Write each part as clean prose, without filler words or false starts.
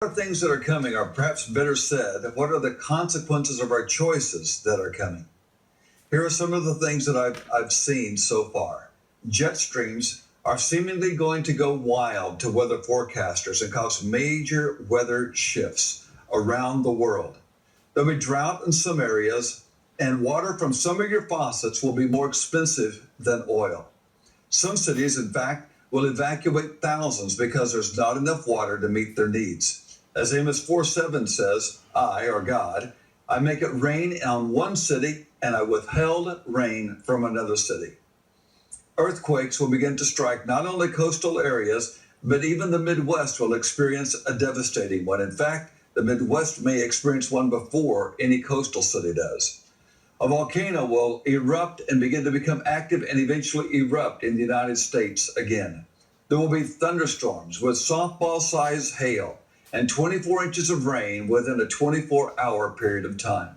What are things that are coming, or perhaps better said, what are the consequences of our choices that are coming? Here are some of the things that I've seen so far. Jet streams are seemingly going to go wild to weather forecasters and cause major weather shifts around the world. There'll be drought in some areas, and water from some of your faucets will be more expensive than oil. Some cities, in fact, will evacuate thousands because there's not enough water to meet their needs. As Amos 4:7 says, or God, I make it rain on one city, and I withheld rain from another city. Earthquakes will begin to strike not only coastal areas, but even the Midwest will experience a devastating one. In fact, the Midwest may experience one before any coastal city does. A volcano will erupt and begin to become active and eventually erupt in the United States again. There will be thunderstorms with softball-sized hail and 24 inches of rain within a 24-hour period of time.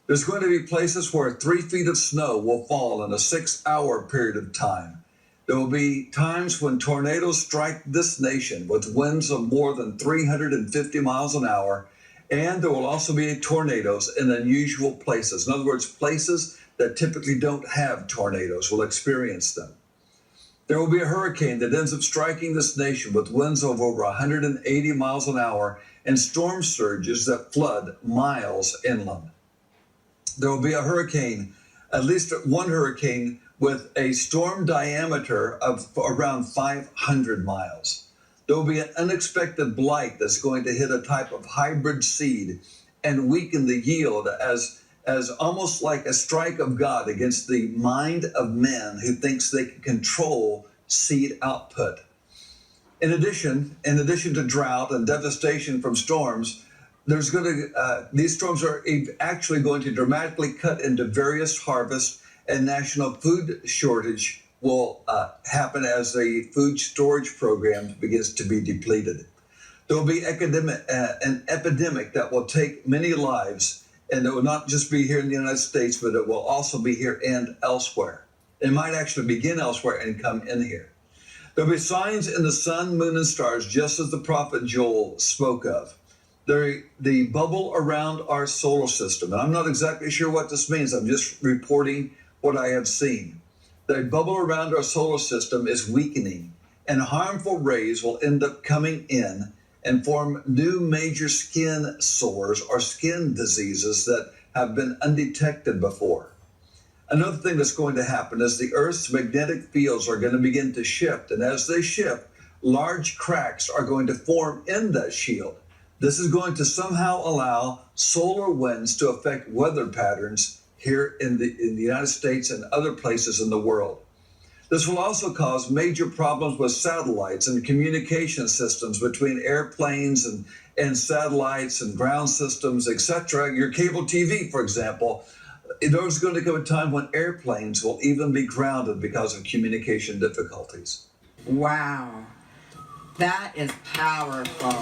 There's going to be places where 3 feet of snow will fall in a 6-hour period of time. There will be times when tornadoes strike this nation with winds of more than 350 miles an hour, and there will also be tornadoes in unusual places. In other words, places that typically don't have tornadoes will experience them. There will be a hurricane that ends up striking this nation with winds of over 180 miles an hour and storm surges that flood miles inland. There will be a hurricane, at least one hurricane, with a storm diameter of around 500 miles. There will be an unexpected blight that's going to hit a type of hybrid seed and weaken the yield as almost like a strike of God against the mind of man who thinks they can control seed output. In addition to drought and devastation from storms, these storms are actually going to dramatically cut into various harvests, and national food shortage will happen as the food storage program begins to be depleted. There will be an epidemic that will take many lives, and it will not just be here in the United States, but it will also be here and elsewhere. It might actually begin elsewhere and come in here. There'll be signs in the sun, moon, and stars, just as the prophet Joel spoke of. The bubble around our solar system, and I'm not exactly sure what this means. I'm just reporting what I have seen. The bubble around our solar system is weakening, and harmful rays will end up coming in and form new major skin sores or skin diseases that have been undetected before. Another thing that's going to happen is the Earth's magnetic fields are going to begin to shift, and as they shift, large cracks are going to form in that shield. This is going to somehow allow solar winds to affect weather patterns here in the United States and other places in the world. This will also cause major problems with satellites and communication systems between airplanes and satellites and ground systems, etc. Your cable TV, for example, there's going to come a time when airplanes will even be grounded because of communication difficulties. Wow, that is powerful.